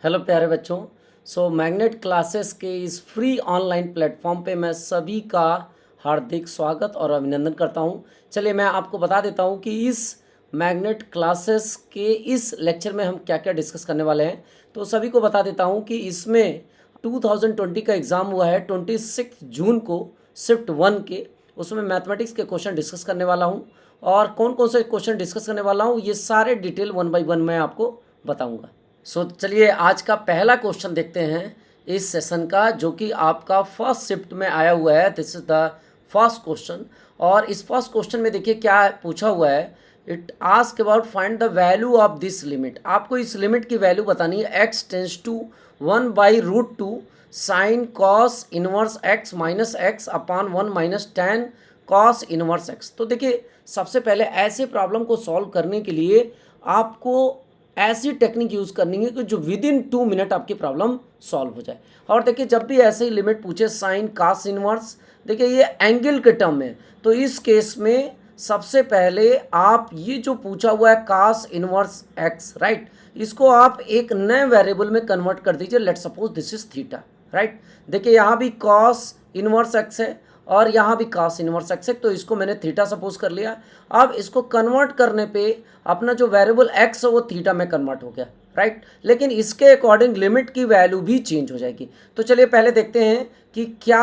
Hello प्यारे बच्चों। Magnet classes के इस फ्री ऑनलाइन प्लेटफॉर्म पे मैं सभी का हार्दिक स्वागत और अभिनंदन करता हूं। चलिए मैं आपको बता देता हूं कि इस मैग्नेट क्लासेस के इस लेक्चर में हम क्या क्या डिस्कस करने वाले हैं। तो सभी को बता देता हूं कि इसमें 2020 का एग्ज़ाम हुआ है 26 जून को, शिफ्ट 1 के। उसमें मैथमेटिक्स के क्वेश्चन डिस्कस करने वाला हूँ और कौन कौन से क्वेश्चन डिस्कस करने वाला हूँ ये सारे डिटेल 1 बाय 1 मैं आपको बताऊँगा। चलिए आज का पहला क्वेश्चन देखते हैं इस सेशन का, जो कि आपका फर्स्ट शिफ्ट में आया हुआ है। This is the first question. और इस फर्स्ट क्वेश्चन में देखिए क्या पूछा हुआ है। It ask about find the value of this limit. आपको इस लिमिट की वैल्यू बतानी है। x tends to 1/√2 sine cos inverse x minus x upon 1 minus ten cos inverse x। तो देखिए सबसे पहले ऐसे प्रॉब्लम को सॉल्व करने के लिए आपको ऐसी टेक्निक यूज़ करनी है कि जो विद इन 2 मिनट आपकी प्रॉब्लम सॉल्व हो जाए। और देखिए जब भी ऐसे ही लिमिट पूछे साइन कास इनवर्स, देखिए ये एंगल के टर्म में, तो इस केस में सबसे पहले आप ये जो पूछा हुआ है कास इनवर्स एक्स, राइट, इसको आप एक नए वेरिएबल में कन्वर्ट कर दीजिए। Let suppose this is theta, right. देखिए यहाँ भी कॉस इनवर्स एक्स है और यहाँ भी कास इनवर्स एक्स है, तो इसको मैंने थीटा सपोज कर लिया। अब इसको कन्वर्ट करने पे अपना जो वेरिएबल एक्स है वो थीटा में कन्वर्ट हो गया, राइट। लेकिन इसके अकॉर्डिंग लिमिट की वैल्यू भी चेंज हो जाएगी। तो चलिए पहले देखते हैं कि क्या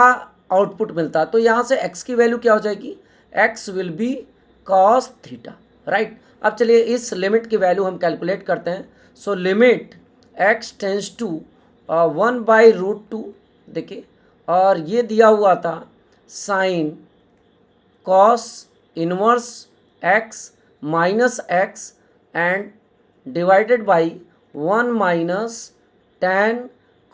आउटपुट मिलता है। तो यहाँ से एक्स की वैल्यू क्या हो जाएगी, x will be cos theta, right. अब चलिए इस लिमिट की वैल्यू हम कैलकुलेट करते हैं। So limit x tends to 1/√2, देखिए, और ये दिया हुआ था sine cos inverse x minus x and divided by 1 minus ten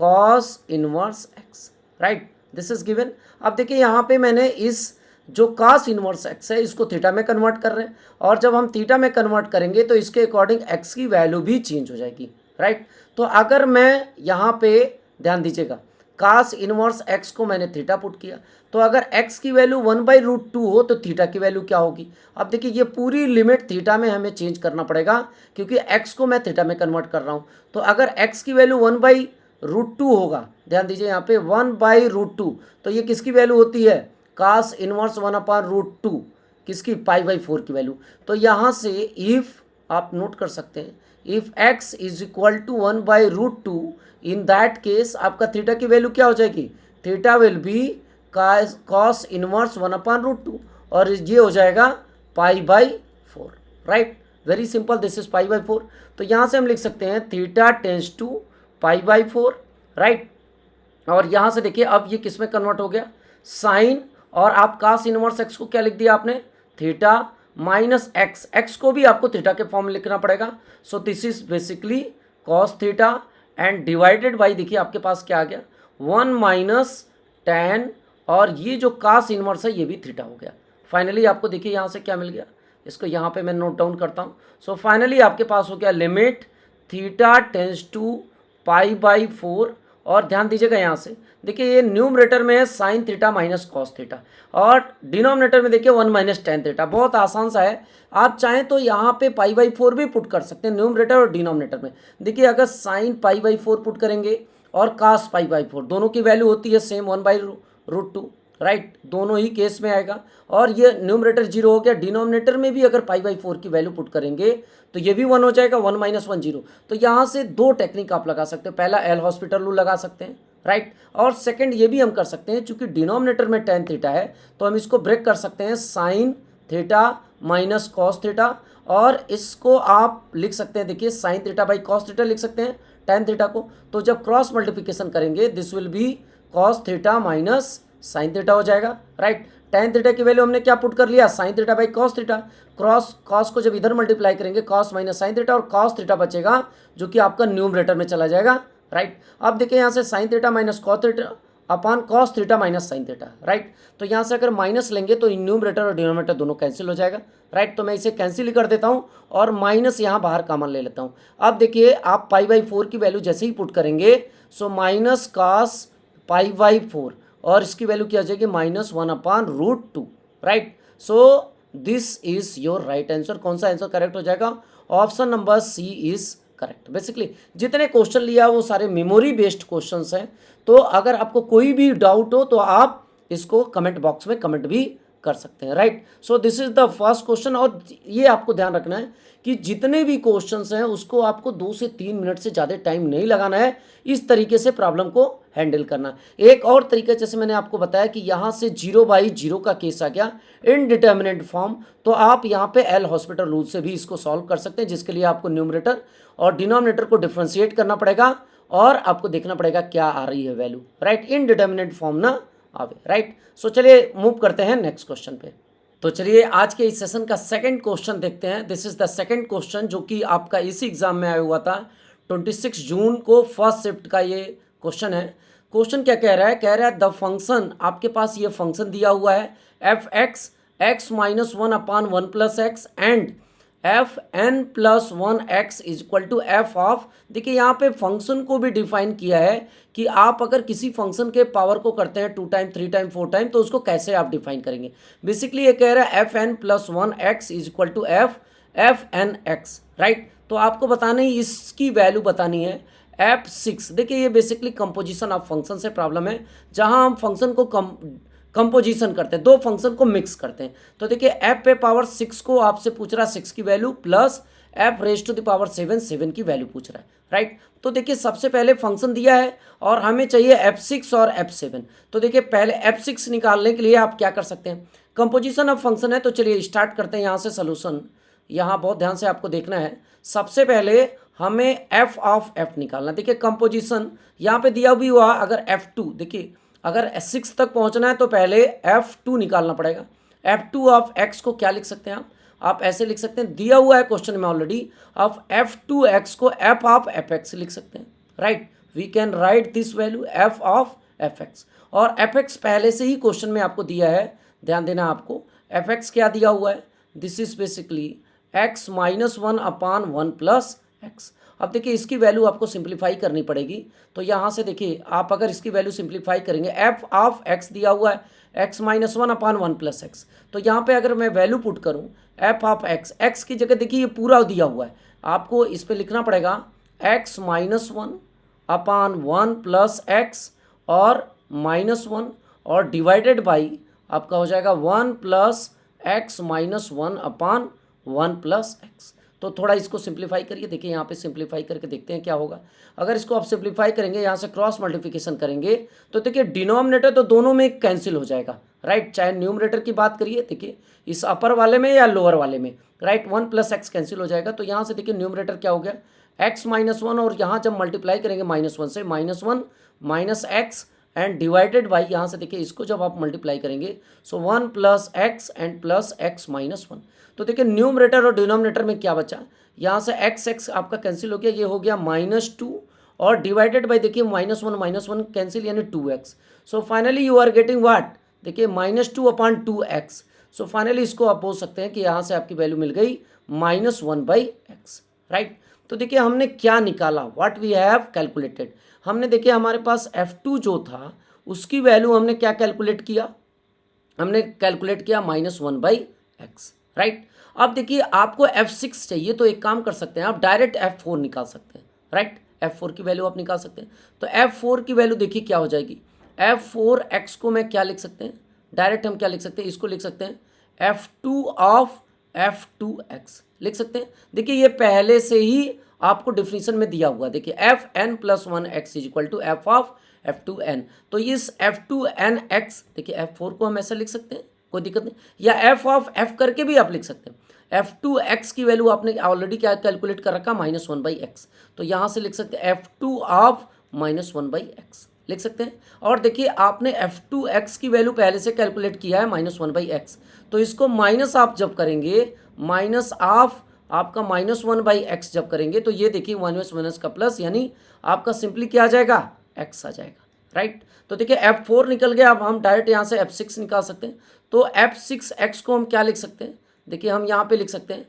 cos inverse x, right. This is given. अब देखिए यहाँ पे मैंने इस जो कॉस इनवर्स एक्स है इसको थीटा में कन्वर्ट कर रहे हैं, और जब हम थीटा में कन्वर्ट करेंगे तो इसके अकॉर्डिंग एक्स की वैल्यू भी चेंज हो जाएगी, राइट। तो अगर मैं यहाँ पे ध्यान दीजिएगा, कास इनवर्स एक्स को मैंने थीटा पुट किया, तो अगर एक्स की वैल्यू 1/√2 हो तो थीटा की वैल्यू क्या होगी। अब देखिए ये पूरी लिमिट थीटा में हमें चेंज करना पड़ेगा, क्योंकि एक्स को मैं थीटा में कन्वर्ट कर रहा हूँ। तो अगर एक्स की वैल्यू 1/√2 होगा, ध्यान दीजिए यहाँ पे 1/√2, तो ये किसकी वैल्यू होती है, कास इनवर्स 1/√2, किसकी, π/4 की वैल्यू। तो यहाँ से इफ आप नोट कर सकते हैं, if x is equal to 1/√2, in that case आपका थीटा की वैल्यू क्या हो जाएगी, theta will be cos inverse 1/√2, और ये हो जाएगा π/4, right. Very simple, this is π/4। तो यहाँ से हम लिख सकते हैं थीटा टेंस टू π/4, राइट। और यहाँ से देखिए अब ये किस में कन्वर्ट हो गया, साइन, और आप कास इनवर्स एक्स को क्या लिख दिया आपने, थीटा माइनस एक्स, एक्स को भी आपको थीटा के फॉर्म में लिखना पड़ेगा। सो this is basically cos theta and divided by, देखिए आपके पास क्या आ गया, 1 माइनस टेन, और ये जो कास इनवर्स है ये भी थीटा हो गया। फाइनली आपको देखिए यहाँ से क्या मिल गया, इसको यहाँ पे मैं नोट डाउन करता हूँ। सो फाइनली आपके पास हो गया लिमिट थीटा टेंस टू π/4, और ध्यान दीजिएगा यहाँ से देखिए ये न्यूमरेटर में है sine theta minus cos theta, और डिनोमिनेटर में देखिए 1 माइनस टेन थीटा। बहुत आसान सा है, आप चाहें तो यहाँ पे π/4 भी पुट कर सकते हैं न्यूमरेटर और डिनोमिनेटर में। देखिए अगर साइन π/4 पुट करेंगे और कास π/4, दोनों की वैल्यू होती है सेम 1/√2, राइट, दोनों ही केस में आएगा। और ये न्यूमरेटर 0 हो गया, डिनोमिनेटर में भी अगर π/4 की वैल्यू पुट करेंगे तो ये भी 1 हो जाएगा, 1 माइनस 1 0। तो यहाँ से दो टेक्निक आप लगा सकते हो, पहला एल हॉस्पिटल रूल लगा सकते हैं, राइट, और सेकंड ये भी हम कर सकते हैं, चूंकि डिनोमिनेटर में टेन थीटा है तो हम इसको ब्रेक कर सकते हैं sine theta minus cos theta, और इसको आप लिख सकते हैं, देखिए sine theta by cos theta लिख सकते हैं टेन थीटा को। तो जब क्रॉस मल्टीप्लिकेशन करेंगे this will be cos theta minus sine theta हो जाएगा, राइट। टेन थीटा की वैल्यू हमने क्या पुट कर लिया, sine theta by cos theta. Cross cos को जब इधर मल्टीप्लाई करेंगे कॉस माइनस साइन थीटा, और कॉस थीटा बचेगा जो कि आपका न्यूमरेटर में चला जाएगा, राइट। अब देखिए यहाँ से sine theta minus cos theta upon cos theta minus sine theta, right. तो यहाँ से अगर माइनस लेंगे तो न्यूमरेटर और डिनोमिनेटर दोनों कैंसिल हो जाएगा, राइट। तो मैं इसे कैंसिल ही कर देता हूँ और माइनस यहाँ बाहर कॉमन ले लेता हूँ। अब देखिए आप π/4 की वैल्यू जैसे ही पुट करेंगे, सो माइनस कॉस π/4, और इसकी वैल्यू क्या हो जाएगी, -1/√2, right. So this is your right answer. कौन सा आंसर करेक्ट हो जाएगा, option number C is correct. Basically जितने क्वेश्चन लिया वो सारे मेमोरी बेस्ड क्वेश्चंस हैं। तो अगर आपको कोई भी डाउट हो तो आप इसको कमेंट बॉक्स में कमेंट भी कर सकते हैं, right. So this is the first question. और ये आपको ध्यान रखना है कि जितने भी क्वेश्चंस हैं उसको आपको 2 से 3 मिनट से ज़्यादा टाइम नहीं लगाना है, इस तरीके से प्रॉब्लम को हैंडल करना। एक और तरीका जैसे मैंने आपको बताया कि यहाँ से 0/0 का केस आ गया इनडिटर्मिनेट फॉर्म, तो आप यहाँ पे एल हॉस्पिटल रूल से भी इसको सॉल्व कर सकते हैं, जिसके लिए आपको न्यूमरेटर और डिनोमिनेटर को डिफ्रेंशिएट करना पड़ेगा और आपको देखना पड़ेगा क्या आ रही है वैल्यू, राइट। इनडिटर्मिनेट फॉर्म ना आवे, राइट। सो चलिए मूव करते हैं नेक्स्ट क्वेश्चन पे। तो चलिए आज के इस सेशन का सेकंड क्वेश्चन देखते हैं। This is the second question जो कि आपका इसी एग्जाम में आया हुआ था 26 जून को, फर्स्ट शिफ्ट का ये क्वेश्चन है। क्वेश्चन क्या कह रहा है? कह रहा है द फंक्शन, आपके पास ये फंक्शन दिया हुआ है F x x minus 1/1 plus x and F N plus 1x is equal to F of. देखिए यहाँ पे फंक्शन को भी डिफाइन किया है कि आप अगर किसी फंक्शन के पावर को करते हैं 2 टाइम 3 टाइम 4 टाइम तो उसको कैसे आप डिफाइन करेंगे। बेसिकली ये कह रहा है F N plus 1x is equal to F N x, right. तो आपको बताना ही इसकी वैल्यू बतानी है f6। देखिए ये बेसिकली कंपोजिशन ऑफ फंक्शन से प्रॉब्लम है, जहाँ हम फंक्शन को कंपोजिशन करते हैं, दो फंक्शन को मिक्स करते हैं। तो देखिए f पे पावर 6 को आपसे पूछ रहा है 6 की value plus f raise to the power 7 की वैल्यू पूछ रहा है, राइट। तो देखिए सबसे पहले फंक्शन दिया है और हमें चाहिए f6 और f7। तो देखिए पहले f6 निकालने के लिए आप क्या कर सकते हैं, कंपोजिशन ऑफ फंक्शन है। तो चलिए स्टार्ट करते हैं यहाँ से सोल्यूशन। यहाँ बहुत ध्यान से आपको देखना है। सबसे पहले हमें f ऑफ f निकालना। देखिए कंपोजिशन यहाँ पे दिया भी हुआ, अगर f2, देखिए अगर 6 तक पहुंचना है तो पहले f2 निकालना पड़ेगा। f2 ऑफ x को क्या लिख सकते हैं आप ऐसे लिख सकते हैं, दिया हुआ है क्वेश्चन में ऑलरेडी, ऑफ f2x को f ऑफ fx लिख सकते हैं, right. We can write this value f of fx। और fx पहले से ही क्वेश्चन में आपको दिया है, ध्यान देना आपको। fx क्या दिया हुआ है, this is basically x minus 1/1 plus x. अब देखिए इसकी वैल्यू आपको सिंप्लीफाई करनी पड़ेगी। तो यहाँ से देखिए आप अगर इसकी वैल्यू सिंप्लीफाई करेंगे, f ऑफ x दिया हुआ है x माइनस 1/1 प्लस एक्स। तो यहाँ पे अगर मैं वैल्यू पुट करूँ f ऑफ x की जगह देखिए ये पूरा दिया हुआ है, आपको इस पर लिखना पड़ेगा x माइनस 1/1 प्लस एक्स और माइनस 1 और डिवाइडेड बाई आपका हो जाएगा 1 plus x minus 1/1 plus x. तो थोड़ा इसको सिंप्लीफाई करिए। देखिए यहाँ पे सिंप्लीफाई करके देखते हैं क्या होगा। अगर इसको आप सिंप्लीफाई करेंगे, यहाँ से क्रॉस मल्टीप्लिकेशन करेंगे तो देखिए डिनोमिनेटर तो दोनों में कैंसिल हो जाएगा, राइट। चाहे न्यूमरेटर की बात करिए, देखिए इस अपर वाले में या लोअर वाले में, राइट, 1 प्लस एक्स कैंसिल हो जाएगा। तो यहाँ से देखिए न्यूमरेटर क्या हो गया x माइनस 1, और यहाँ जब मल्टीप्लाई करेंगे -1 से -1 minus x and divided by, यहाँ से देखिए इसको जब आप मल्टीप्लाई करेंगे सो 1 plus x and plus x minus 1। तो देखिए न्यूमरेटर और डिनोमिनेटर में क्या बचा, यहाँ से x आपका कैंसिल हो गया, ये हो गया -2 और डिवाइडेड बाई देखिए -1 कैंसिल यानी 2x। So finally you are getting what, देखिए -2/2x। सो फाइनली इसको आप बोल सकते हैं कि यहाँ से आपकी वैल्यू मिल गई -1/x, राइट। तो देखिए हमने क्या निकाला, व्हाट वी हैव कैलकुलेटेड। हमने देखिए हमारे पास f2 जो था उसकी वैल्यू हमने क्या कैलकुलेट किया, हमने कैलकुलेट किया -1/x, राइट। अब देखिए आपको f6 चाहिए तो एक काम कर सकते हैं, आप डायरेक्ट f4 निकाल सकते हैं, राइट। f4 की वैल्यू आप निकाल सकते हैं। तो f4 की वैल्यू देखिए क्या हो जाएगी, f4x को मैं क्या लिख सकते हैं, डायरेक्ट हम क्या लिख सकते हैं, इसको लिख सकते हैं f2 ऑफ f2x लिख सकते हैं। देखिए ये पहले से ही आपको डिफिनीशन में दिया हुआ है, देखिए fn plus 1x is equal to f of f2n। तो इस f2nx देखिए f4 को हम ऐसा लिख सकते हैं, कोई दिक्कत नहीं, या f ऑफ f करके भी आप लिख सकते हैं। f2x की वैल्यू आपने ऑलरेडी क्या कैलकुलेट कर रखा -1/x, तो यहाँ से लिख सकते हैं f2 ऑफ -1/x लिख सकते हैं। और देखिए आपने f2x की वैल्यू पहले से कैलकुलेट किया है -1/x, तो इसको माइनस आप जब करेंगे, माइनस ऑफ आपका -1/x जब करेंगे तो ये देखिए माइनस का प्लस, यानी आपका सिंपली क्या आ जाएगा, x आ जाएगा, राइट। तो देखिए f4 निकल गया। अब हम डायरेक्ट यहाँ से f6 निकाल सकते हैं। तो f6x को हम क्या लिख सकते हैं, देखिए हम यहाँ पे लिख सकते हैं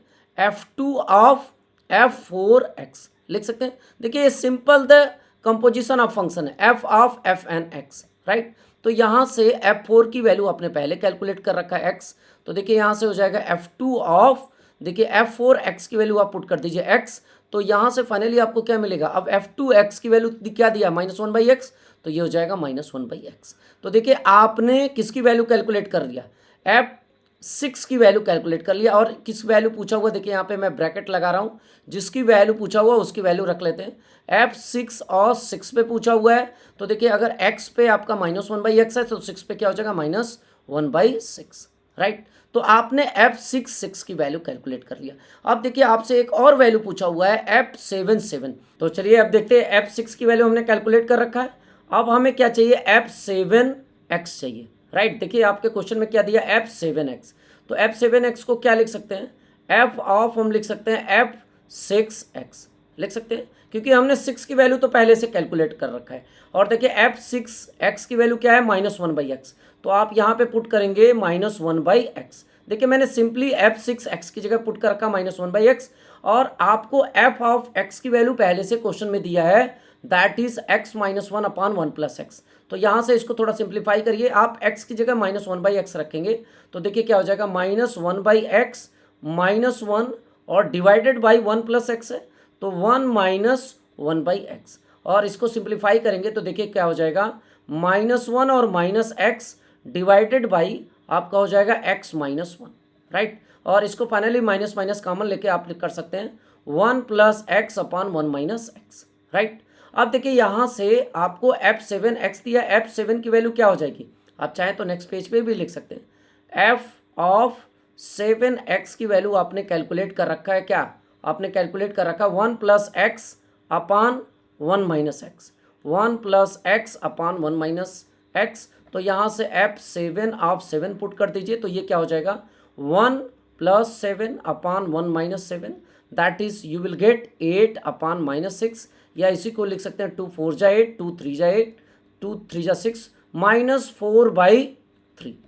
f2 ऑफ f4x लिख सकते हैं। देखिए ये simple the composition of function है f ऑफ fnx, राइट। तो यहाँ से f4 की वैल्यू आपने पहले कैलकुलेट कर रखा है x, तो देखिए यहाँ से हो जाएगा f2 ऑफ, देखिए f4x की वैल्यू आप पुट कर दीजिए x, तो यहाँ से फाइनली आपको क्या मिलेगा, अब f2x की वैल्यू क्या दिया, -1/x, तो ये हो जाएगा -1/x। तो देखिए आपने किसकी वैल्यू कैलकुलेट कर लिया, f6 की वैल्यू कैलकुलेट कर लिया। और किस वैल्यू पूछा हुआ, देखिए यहाँ पे मैं ब्रैकेट लगा रहा हूँ, जिसकी वैल्यू पूछा हुआ उसकी वैल्यू रख लेते हैं। f6 और 6 पे पूछा हुआ है, तो देखिए अगर x पे आपका -1/x है तो 6 पे क्या हो जाएगा, -1/6, राइट। तो आपने f6 की वैल्यू कैलकुलेट कर लिया। अब देखिए आपसे एक और वैल्यू पूछा हुआ है f7। तो चलिए अब देखते हैं, f6 की वैल्यू हमने कैलकुलेट कर रखा है। अब हमें क्या चाहिए, f7x चाहिए, राइट। देखिए आपके क्वेश्चन में क्या दिया, f7x। तो f7x को क्या लिख सकते हैं, f ऑफ हम लिख सकते हैं f6x लिख सकते हैं, क्योंकि हमने 6 की वैल्यू तो पहले से कैलकुलेट कर रखा है। और देखिए f6x की वैल्यू क्या है, -1/x, तो आप यहाँ पे पुट करेंगे -1/x। देखिए मैंने सिंपली f6x की जगह पुट कर रखा -1/x, और आपको f ऑफ x की वैल्यू पहले से क्वेश्चन में दिया है, दैट इज x -1/1 + x। तो यहाँ से इसको थोड़ा सिंप्लीफाई करिए, आप x की जगह -1/x रखेंगे, तो देखिए क्या हो जाएगा, -1/x -1 और डिवाइडेड बाई 1 + x है, तो 1 - 1/x। और इसको सिंप्लीफाई करेंगे तो देखिए क्या हो जाएगा, -1 और -x डिवाइडेड बाई आपका हो जाएगा x - 1, राइट। और इसको फाइनली माइनस माइनस कॉमन लेके आप कर सकते हैं 1 + x/1 - x, राइट। अब देखिए यहाँ से आपको f7x दिया, f7 की वैल्यू क्या हो जाएगी, आप चाहें तो नेक्स्ट पेज पे भी लिख सकते हैं। f ऑफ 7x की वैल्यू आपने कैलकुलेट कर रखा है, क्या आपने कैलकुलेट कर रखा है 1 + x/1 - x, 1 + x/1 - x। तो यहाँ से f7 ऑफ 7 पुट कर दीजिए, तो ये क्या हो जाएगा, 1 + 7/1 - 7, that is you will gate 8/-6, या इसी को लिख सकते हैं 2 4 जा 8, 2 3 जा 8, 2 3 जा 6, -4/3,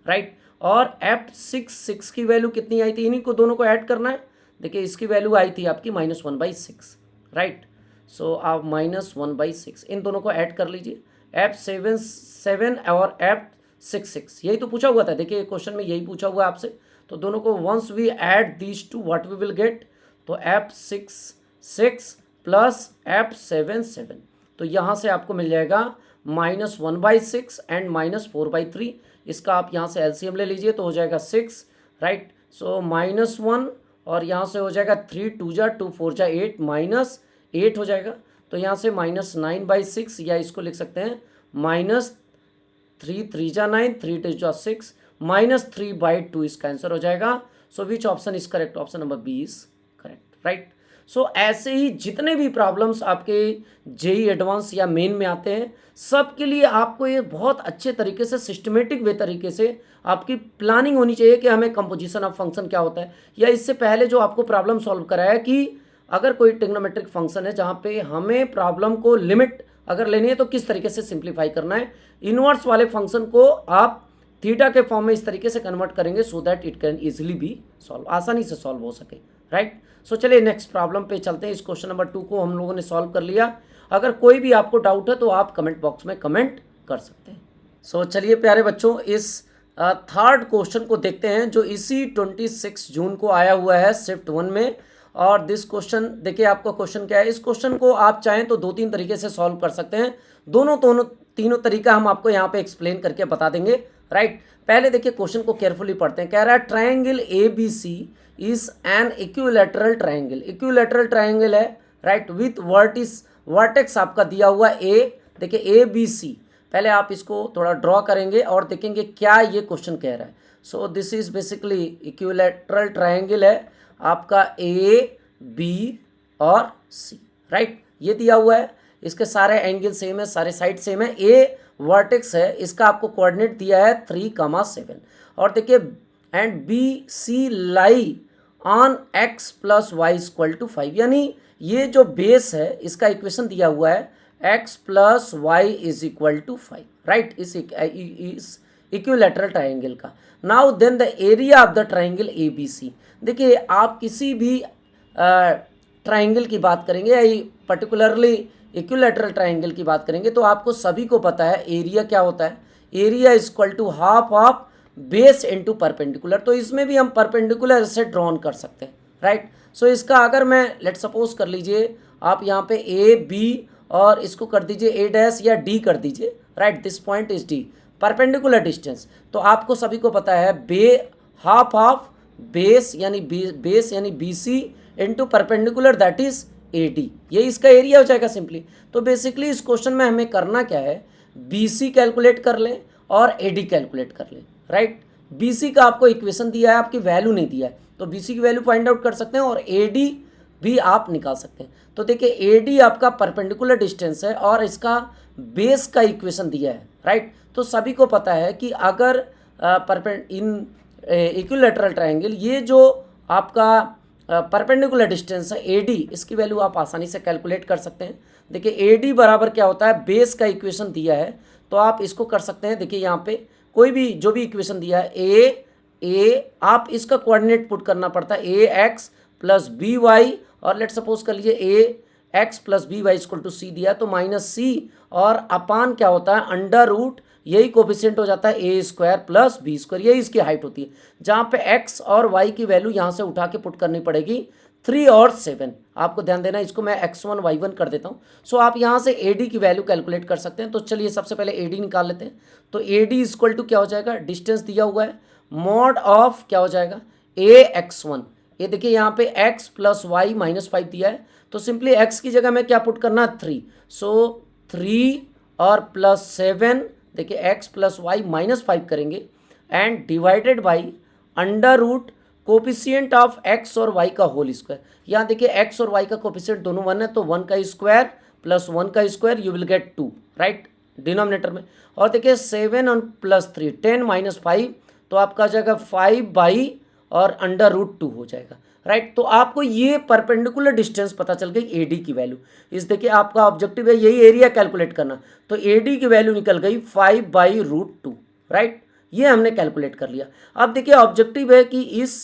राइट। और f6 की वैल्यू कितनी आई थी, इन्हीं को दोनों को ऐड करना है। देखिए इसकी वैल्यू आई थी आपकी -1/6, राइट। सो आप -1/6 इन दोनों को ऐड कर लीजिए, f7 और f6 यही तो पूछा हुआ था। देखिए क्वेश्चन में यही पूछा हुआ है आपसे, तो दोनों को once we add these two what we will get, तो f6 प्लस f7, तो यहाँ से आपको मिल जाएगा -1/6 एंड -4/3। इसका आप यहाँ से एलसीएम ले लीजिए तो हो जाएगा 6, राइट। सो -1 और यहाँ से हो जाएगा 3 2 जा 2 4 जा 8 -8 हो जाएगा, तो यहाँ से -9/6, या इसको लिख सकते हैं -3 3 जा 9, 3 2 जा 6, -3/2 इसका आंसर हो जाएगा। So which option is correct, option number B is correct, right. So ऐसे ही जितने भी प्रॉब्लम्स आपके जेई एडवांस या मेन में आते हैं, सब के लिए आपको ये बहुत अच्छे तरीके से सिस्टमेटिक वे तरीके से आपकी प्लानिंग होनी चाहिए कि हमें कंपोजिशन ऑफ फंक्शन क्या होता है। या इससे पहले जो आपको प्रॉब्लम सॉल्व कराया कि अगर कोई ट्रिग्नोमेट्रिक फंक्शन है जहाँ पे हमें प्रॉब्लम को लिमिट अगर लेनी है तो किस तरीके से सिंप्लीफाई करना है, इनवर्स वाले फंक्शन को आप थीटा के फॉर्म में इस तरीके से कन्वर्ट करेंगे so that it can easily be solve, आसानी से सॉल्व हो सके, राइट। सो चलिए नेक्स्ट प्रॉब्लम पे चलते हैं। इस क्वेश्चन नंबर 2 को हम लोगों ने सॉल्व कर लिया। अगर कोई भी आपको डाउट है तो आप कमेंट बॉक्स में कमेंट कर सकते हैं। सो चलिए प्यारे बच्चों, इस थर्ड क्वेश्चन को देखते हैं जो इसी 26 जून को आया हुआ है शिफ्ट 1 में। और दिस क्वेश्चन देखिए आपका क्वेश्चन क्या है। इस क्वेश्चन को आप चाहें तो 2-3 तरीके से सॉल्व कर सकते हैं। तीनों तरीका हम आपको यहाँ पे एक्सप्लेन करके बता देंगे, राइट। पहले देखिए क्वेश्चन को केयरफुली पढ़ते हैं। कह रहा है triangle ABC is an equilateral triangle. Equilateral triangle है, राइट, विथ वर्टेक्स आपका दिया हुआ A। देखिए ABC, पहले आप इसको थोड़ा ड्रॉ करेंगे और देखेंगे क्या ये क्वेश्चन कह रहा है। So this is basically equilateral triangle है आपका AB और C, राइट। ये दिया हुआ है, इसके सारे एंगल सेम है, सारे साइड सेम है। A वर्टेक्स है, इसका आपको कोऑर्डिनेट दिया है 3,7। और देखिए and BC lie on x + y = 5, यानी ये जो बेस है इसका इक्वेशन दिया हुआ है x + y = 5, राइट, इस इक्विलैटरल ट्राइंगल का। Now then the area of the triangle ABC। देखिए आप किसी भी ट्राइंगल की बात करेंगे या पर्टिकुलरली इक्विलैटरल ट्राइंगल की बात करेंगे तो आपको सभी को पता है एरिया क्या होता है। Area = half of base into perpendicular. तो इसमें भी हम परपेंडिकुलर से ड्रॉन कर सकते हैं, राइट। सो इसका अगर मैं लेट सपोज कर लीजिए आप यहाँ पे ए बी और इसको कर दीजिए ए डैश या डी कर दीजिए, right, this point is D, perpendicular distance. तो आपको सभी को पता है हाफ ऑफ बेस यानी B C into perpendicular that is A D, ये इसका एरिया हो जाएगा सिंपली। तो बेसिकली इस क्वेश्चन में हमें करना क्या है, बी सी कैलकुलेट कर लें और ए डी कैलकुलेट कर लें, राइट। बी सी का आपको इक्वेशन दिया है, आपकी वैल्यू नहीं दिया है, तो बी सी की वैल्यू फाइंड आउट कर सकते हैं और ए डी भी आप निकाल सकते हैं। तो देखिए ए डी आपका परपेंडिकुलर डिस्टेंस है और इसका बेस का इक्वेशन दिया है, राइट। तो सभी को पता है कि अगर इन इक्विलैटरल ट्रायंगल ये जो आपका परपेंडिकुलर डिस्टेंस है ए डी, इसकी वैल्यू आप आसानी से कैलकुलेट कर सकते हैं। देखिए ए डी बराबर क्या होता है, बेस का इक्वेशन दिया है तो आप इसको कर सकते हैं। देखिए यहाँ पे कोई भी जो भी इक्वेशन दिया है ए आप इसका कोऑर्डिनेट पुट करना पड़ता है, A X plus B Y, और लेट सपोज कर लीजिए A X plus B Y equal to C दिया तो माइनस सी, और अपान क्या होता है अंडर रूट, यही कोफिशिएंट हो जाता है ए स्क्वायर प्लस बी स्क्वायर, यही इसकी हाइट होती है। जहाँ पे एक्स और वाई की वैल्यू यहाँ से उठा के पुट करनी पड़ेगी 3 और 7, आपको ध्यान देना, इसको मैं x1 y1 कर देता हूँ। सो आप यहाँ से ए डी की वैल्यू कैलकुलेट कर सकते हैं। तो चलिए सबसे पहले ए डी निकाल लेते हैं। तो ए डी इक्वल टू क्या हो जाएगा, डिस्टेंस दिया हुआ है मॉड ऑफ क्या हो जाएगा ए x1, ये देखिए यहाँ पे x प्लस वाई माइनस 5 दिया है, तो सिंपली x की जगह में क्या पुट करना है 3, सो 3 और प्लस 7, देखिए x प्लस वाई माइनस 5 करेंगे and divided by under root coefficient of x और y का होल स्क्वायर। यहाँ देखिए x और y का कोफिशिएंट दोनों 1 है, तो 1 का स्क्वायर प्लस 1 का square you will gate 2, right, denominator में। और देखिए 7 और प्लस 3 10 माइनस 5, तो आपका आ जाएगा 5 बाई और अंडर रूट 2 हो जाएगा, राइट। तो आपको ये परपेंडिकुलर डिस्टेंस पता चल गई ए डी की वैल्यू। इस देखिए आपका ऑब्जेक्टिव है यही एरिया कैलकुलेट करना, तो ए डी की वैल्यू निकल गई 5 बाई रूट 2, राइट, ये हमने कैलकुलेट कर लिया। अब देखिए ऑब्जेक्टिव है कि इस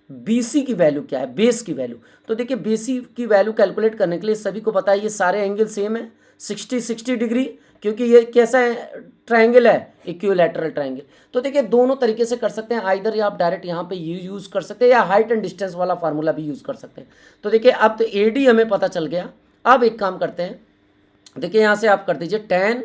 बी सी की वैल्यू क्या है, बेस की वैल्यू। तो देखिए बी सी की वैल्यू कैलकुलेट करने के लिए सभी को पता है ये सारे एंगल सेम है 60 डिग्री, क्योंकि ये कैसा है ट्रायंगल है, इक्विलैटरल ट्रायंगल। तो देखिए दोनों तरीके से कर सकते हैं, आइदर आप डायरेक्ट यहाँ पे यूज़ कर सकते हैं या हाइट एंड डिस्टेंस वाला फार्मूला भी यूज़ कर सकते हैं। तो देखिए अब तो ए डी हमें पता चल गया। अब एक काम करते हैं, देखिए यहाँ से आप कर दीजिए tan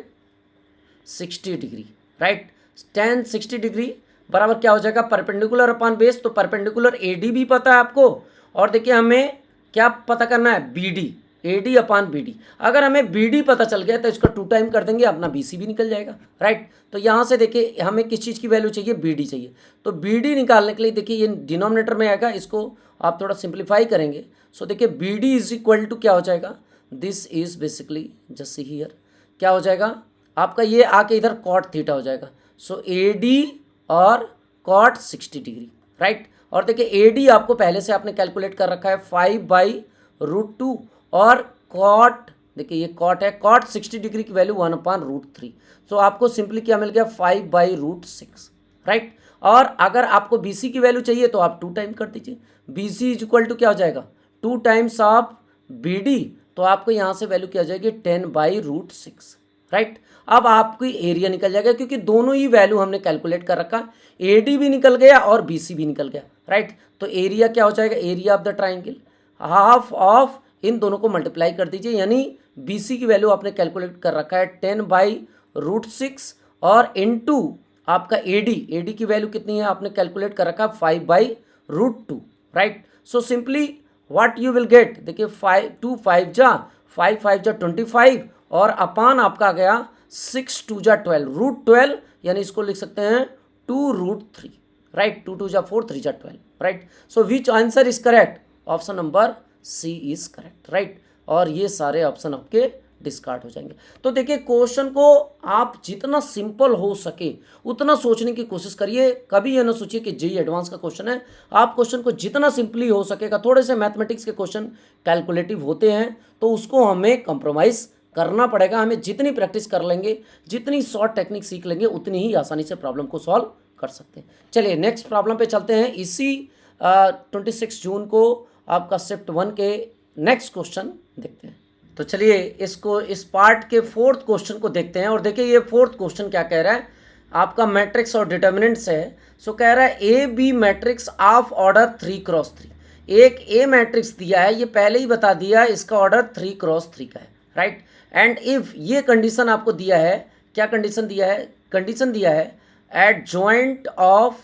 60 degree, right, tan 60 degree बराबर क्या हो जाएगा परपेंडिकुलर अपॉन बेस, तो परपेंडिकुलर ए डी भी पता है आपको, और देखिए हमें क्या पता करना है B D, A D upon B D. अगर हमें बी डी पता चल गया तो इसका 2 टाइम कर देंगे, अपना बी सी भी निकल जाएगा, राइट। तो यहाँ से देखिए हमें किस चीज़ की वैल्यू चाहिए, बी डी चाहिए, तो बी डी निकालने के लिए देखिए ये डिनोमिनेटर में आएगा, इसको आप थोड़ा सिंप्लीफाई करेंगे। सो देखिए B D is equal to क्या हो जाएगा, this is basically just see here, क्या हो जाएगा आपका ये आके इधर कॉट थीटा हो जाएगा, सो ए डी और कॉट 60 डिग्री, राइट। और देखिए ए डी आपको पहले से आपने कैलकुलेट कर रखा है 5 बाई रूट 2, और कॉट देखिए ये कॉट है, कॉट 60 डिग्री की वैल्यू 1 अपॉन रूट 3, सो आपको सिंपली क्या मिल गया 5 बाई रूट 6, राइट। और अगर आपको बी सी की वैल्यू चाहिए तो आप 2 टाइम कर दीजिए, B C is equal to क्या हो जाएगा 2 टाइम्स ऑफ बी डी, तो आपको यहाँ से वैल्यू क्या हो जाएगी 10 बाई रूट 6, राइट। अब आपकी एरिया निकल जाएगा क्योंकि दोनों ही वैल्यू हमने कैलकुलेट कर रखा, ए डी भी निकल गया और बी सी भी निकल गया, राइट। तो एरिया क्या हो जाएगा, area of the triangle half of इन दोनों को मल्टीप्लाई कर दीजिए, यानी बी सी की वैल्यू आपने कैलकुलेट कर रखा है 10 बाई रूट 6 और इनटू आपका ए डी की वैल्यू कितनी है आपने कैलकुलेट कर रखा है 5 by root 2, right. So simply what you will get, देखिए 5 5 जा 25 और अपान आपका आ गया 6 2 जा 12 रूट 12, यानी इसको लिख सकते हैं 2 रूट 3, राइट, 2 2 जा 4 3 जा 12, right. So which answer is correct, option number C is correct, right. और ये सारे ऑप्शन आपके डिस्कार्ड हो जाएंगे। तो देखिए क्वेश्चन को आप जितना सिंपल हो सके उतना सोचने की कोशिश करिए, कभी ये ना सोचिए कि जेईई एडवांस का क्वेश्चन है। आप क्वेश्चन को जितना सिंपली हो सकेगा, थोड़े से मैथमेटिक्स के क्वेश्चन कैलकुलेटिव होते हैं तो उसको हमें कंप्रोमाइज़ करना पड़ेगा। हमें जितनी प्रैक्टिस कर लेंगे, जितनी शॉर्ट टेक्निक सीख लेंगे, उतनी ही आसानी से प्रॉब्लम को सॉल्व कर सकते हैं। चलिए नेक्स्ट प्रॉब्लम पे चलते हैं। इसी 26 जून को आपका शिफ्ट 1 के नेक्स्ट क्वेश्चन देखते हैं। तो चलिए इस पार्ट के 4th क्वेश्चन को देखते हैं। और देखिए ये 4th क्वेश्चन क्या कह रहा है, आपका मैट्रिक्स और डिटर्मिनेंट्स है। सो कह रहा है A B matrix of order 3 cross 3, एक ए मैट्रिक्स दिया है, ये पहले ही बता दिया इसका ऑर्डर 3x3 का है, राइट। एंड इफ ये कंडीशन आपको दिया है, क्या कंडीशन दिया है, कंडीशन दिया है एट जॉइंट ऑफ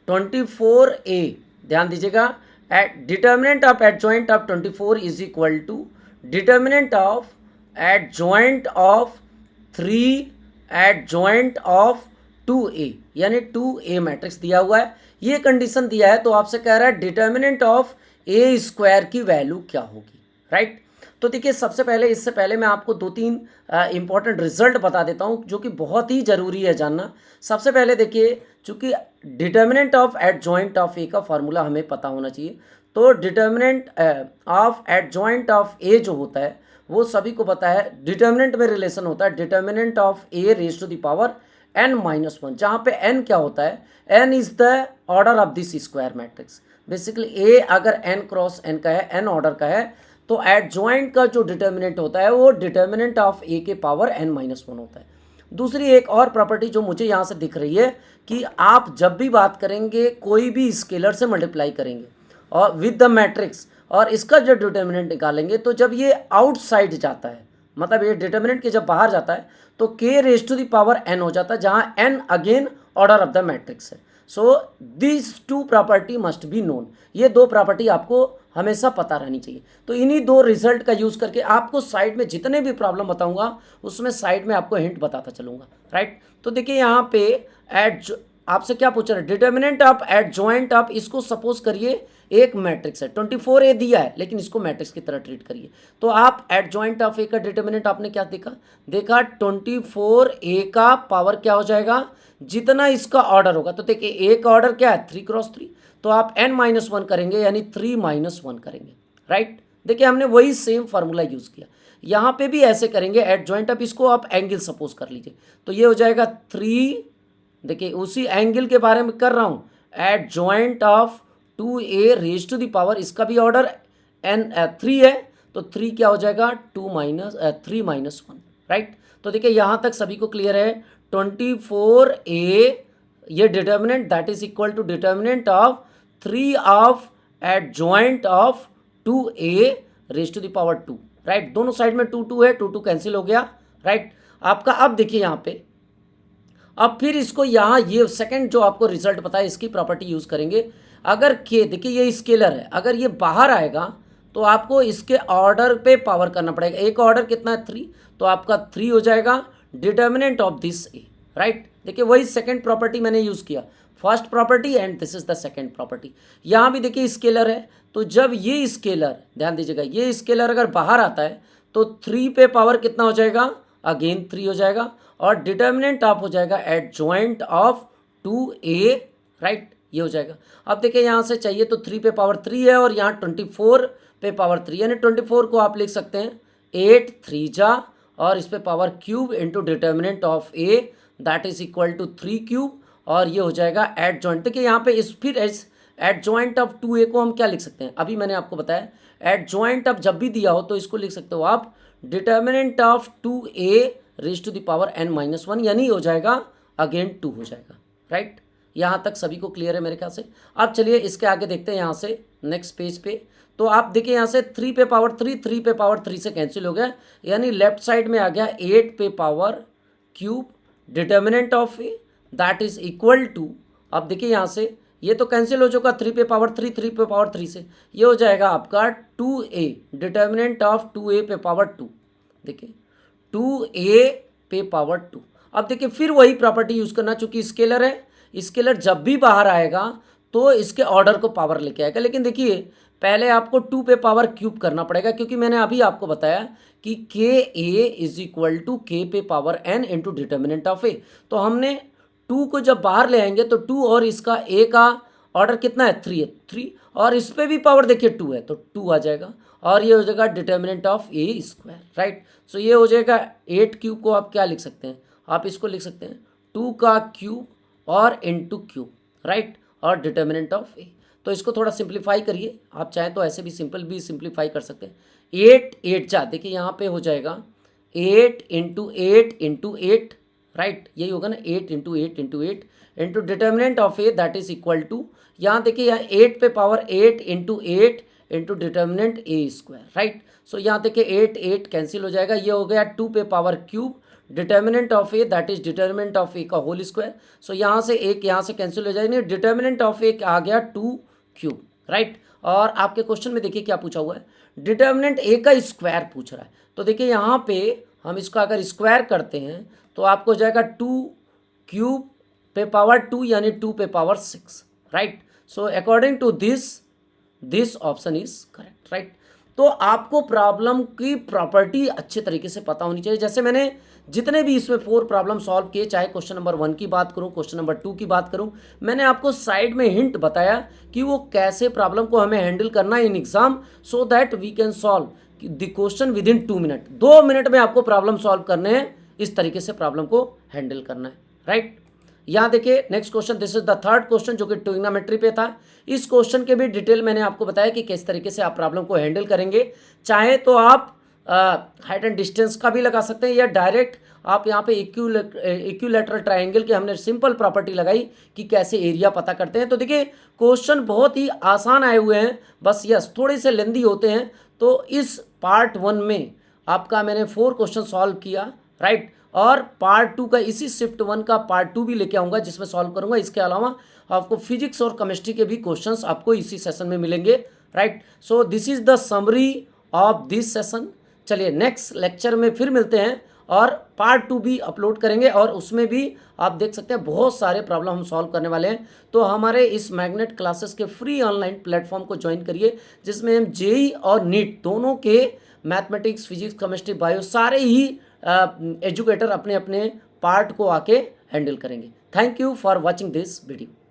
24A, ध्यान दीजिएगा, at determinant of adjoint of 24 is equal to determinant of adjoint of 3 adjoint of 2A, यानी 2A मैट्रिक्स दिया हुआ है, ये कंडीशन दिया है, तो आपसे कह रहा है डिटर्मिनेंट ऑफ ए स्क्वायर की वैल्यू क्या होगी, राइट। तो देखिए सबसे पहले, इससे पहले मैं आपको दो तीन इंपॉर्टेंट रिजल्ट बता देता हूँ जो कि बहुत ही ज़रूरी है जानना। सबसे पहले देखिए, चूंकि determinant of adjoint of A का फार्मूला हमें पता होना चाहिए, तो determinant of adjoint of A जो होता है वो सभी को पता है, डिटर्मिनेंट में रिलेशन होता है determinant of A raise to the power n-1, जहाँ पे n क्या होता है, n is the order of this square matrix. Basically a अगर n क्रॉस n का है, n ऑर्डर का है, तो एट जॉइंट का जो डिटर्मिनेंट होता है वो डिटर्मिनेंट ऑफ a के पावर n-1 होता है। दूसरी एक और प्रॉपर्टी जो मुझे यहाँ से दिख रही है कि आप जब भी बात करेंगे कोई भी स्केलर से मल्टीप्लाई करेंगे और विद द मैट्रिक्स और इसका जो डिटर्मिनेंट निकालेंगे, तो जब ये आउटसाइड जाता है, मतलब ये डिटर्मिनेंट के जब बाहर जाता है तो k raise to the power n हो जाता है, जहाँ n again order of the matrix है। So this two property must be known, ये दो प्रॉपर्टी आपको हमेशा पता रहनी चाहिए। तो इन्हीं दो रिजल्ट का यूज़ करके आपको साइड में जितने भी प्रॉब्लम बताऊंगा उसमें साइड में आपको हिंट बताता चलूंगा, राइट। तो देखिए यहाँ पे एट, आपसे क्या पूछ रहा है, determinant of adjoint of, इसको सपोज करिए एक मैट्रिक्स है, 24A दिया है लेकिन इसको मैट्रिक्स की तरह ट्रीट करिए। तो आप एट जॉइंट ऑफ ए का डिटर्मिनेंट आपने क्या देखा 24A का पावर क्या हो जाएगा, जितना इसका ऑर्डर होगा। तो देखिए ए का ऑर्डर क्या है 3x3, तो आप n-1 करेंगे यानी 3-1 करेंगे, राइट। देखिए हमने वही सेम फार्मूला यूज़ किया, यहाँ पे भी ऐसे करेंगे एट जॉइंट ऑफ, इसको आप एंगल सपोज कर लीजिए, तो ये हो जाएगा 3, देखिए उसी एंगल के बारे में कर रहा हूँ, adjoint of 2A raise to the power, इसका भी ऑर्डर n 3 है, तो 3 क्या हो जाएगा 3-1, राइट। तो देखिए यहाँ तक सभी को क्लियर है, 24A ये determinant that is equal to determinant of 3 of adjoint of 2A raise to the power 2, right. दोनों साइड में 2 है, 2 कैंसिल हो गया, राइट आपका। अब देखिए यहाँ पे, अब फिर इसको यहाँ ये सेकंड जो आपको रिजल्ट पता है इसकी प्रॉपर्टी यूज करेंगे। अगर के, देखिए ये स्केलर है, अगर ये बाहर आएगा तो आपको इसके ऑर्डर पे पावर करना पड़ेगा। एक ऑर्डर कितना है 3, तो आपका 3 हो जाएगा determinant of this A, right. देखिए वही सेकंड प्रॉपर्टी मैंने यूज किया, first property and this is the second property. यहाँ भी देखिए स्केलर है, तो जब ये स्केलर, ध्यान दीजिएगा, ये स्केलर अगर बाहर आता है तो 3 पे पावर कितना हो जाएगा, अगेन 3 हो जाएगा, और डिटर्मिनेंट ऑफ हो जाएगा eight joint of 2A, right, ये हो जाएगा। अब देखिए यहाँ से चाहिए तो 3 पे पावर 3 है और यहाँ 24 पे पावर 3, यानी 24 को आप लिख सकते हैं 8 3 जा और इस पे power cube into determinant of A that is equal to 3 cube, और ये हो जाएगा एट जॉइंट। देखिए यहाँ पे इस फिर एट जॉइंट ऑफ 2A को हम क्या लिख सकते हैं, अभी मैंने आपको बताया एट जॉइंट ऑफ जब भी दिया हो तो इसको लिख सकते हो आप determinant of 2A raise to the power n-1, यानी हो जाएगा अगेन 2 हो जाएगा, राइट। यहाँ तक सभी को क्लियर है मेरे ख्याल से। अब चलिए इसके आगे देखते हैं यहाँ से नेक्स्ट पेज पे। तो आप देखिए यहाँ से 3 पे पावर 3, 3 पे पावर 3 से कैंसिल हो गया, यानी लेफ्ट साइड में आ गया 8 पे power cube determinant of A that is equal to, अब देखिए यहाँ से ये तो कैंसिल हो चुका 3 पे पावर 3, 3 पे पावर 3 से, ये हो जाएगा आपका 2A डिटर्मिनेंट ऑफ 2A पे पावर 2, देखिए 2A पे पावर 2। अब देखिए फिर वही प्रॉपर्टी यूज करना, चूंकि स्केलर है, स्केलर जब भी बाहर आएगा तो इसके ऑर्डर को पावर लेके आएगा। लेकिन देखिए पहले आपको 2 पे पावर क्यूब करना पड़ेगा, क्योंकि मैंने अभी आपको बताया कि KA is equal to K पे power n into determinant of A। तो हमने 2 को जब बाहर ले आएंगे तो 2 और इसका A का ऑर्डर कितना है 3 है, 3 और इस पर भी पावर देखिए 2 है, तो 2 आ जाएगा और ये हो जाएगा determinant of A square, right. So ये हो जाएगा 8 क्यूब को आप क्या लिख सकते हैं, आप इसको लिख सकते हैं 2 का क्यूब और इंटू क्यूब, राइट, और डिटर्मिनेंट ऑफ A। तो इसको थोड़ा सिंप्लीफाई करिए, आप चाहें तो ऐसे भी सिंपल भी सिंप्लीफाई कर सकते हैं। 8 8 जा, देखिए यहाँ पे हो जाएगा 8 इंटू 8 इंटू 8, राइट, यही होगा ना 8 into 8 into 8 into determinant of A that is equal to, यहाँ देखिए यहाँ 8 पे power 8 into 8 into determinant A square, right. So यहाँ देखिए 8 कैंसिल हो जाएगा, ये हो गया 2 पे power cube determinant of A, that is determinant of A का होल स्क्वायर। सो यहाँ से एक यहाँ से कैंसिल हो जाएगा, डिटर्मिनेंट ऑफ ए आ गया 2 क्यूब, राइट। और आपके क्वेश्चन में देखिए क्या पूछा हुआ है, डिटर्मिनेंट ए का स्क्वायर पूछ रहा है। तो देखिए यहाँ पे हम इसका अगर स्क्वायर करते हैं तो आपको हो जाएगा 2 क्यूब पे पावर 2 यानी 2 पे power 6, right. So according to this option is correct, right. तो आपको प्रॉब्लम की प्रॉपर्टी अच्छे तरीके से पता होनी चाहिए। जैसे मैंने जितने भी इसमें 4 प्रॉब्लम सॉल्व किए, चाहे क्वेश्चन नंबर 1 की बात करूं, क्वेश्चन नंबर 2 की बात करूं, मैंने आपको साइड में हिंट बताया कि वो कैसे प्रॉब्लम को हमें हैंडल करना है in exam, so that we can solve the question within 2 minute. 2 minute में आपको प्रॉब्लम सॉल्व करने हैं, इस तरीके से प्रॉब्लम को हैंडल करना है, राइट। यहाँ देखिए next question, this is the third question जो कि ट्रिग्नोमेट्री पे था। इस क्वेश्चन के भी डिटेल मैंने आपको बताया कि किस तरीके से आप प्रॉब्लम को हैंडल करेंगे। चाहे तो आप हाइट एंड डिस्टेंस का भी लगा सकते हैं, या डायरेक्ट आप यहाँ पे इक्विलैटरल ट्रायंगल की हमने सिंपल प्रॉपर्टी लगाई कि कैसे एरिया पता करते हैं। तो देखिए क्वेश्चन बहुत ही आसान आए हुए हैं, बस यस थोड़े से लेंदी होते हैं। तो इस पार्ट 1 में आपका मैंने 4 क्वेश्चन सॉल्व किया, राइट। और पार्ट 2 का इसी शिफ्ट 1 का पार्ट 2 भी लेके आऊँगा जिसमें सॉल्व करूँगा। इसके अलावा आपको फिजिक्स और केमिस्ट्री के भी क्वेश्चंस आपको इसी सेशन में मिलेंगे, right. So this is the summary of this session. चलिए नेक्स्ट लेक्चर में फिर मिलते हैं और पार्ट 2 भी अपलोड करेंगे, और उसमें भी आप देख सकते हैं बहुत सारे प्रॉब्लम हम सॉल्व करने वाले हैं। तो हमारे इस मैग्नेट क्लासेस के फ्री ऑनलाइन प्लेटफॉर्म को ज्वाइन करिए, जिसमें हम जेई और नीट दोनों के मैथमेटिक्स, फिजिक्स, केमिस्ट्री, बायो सारे ही एजुकेटर अपने अपने पार्ट को आके हैंडल करेंगे। Thank you for watching this video.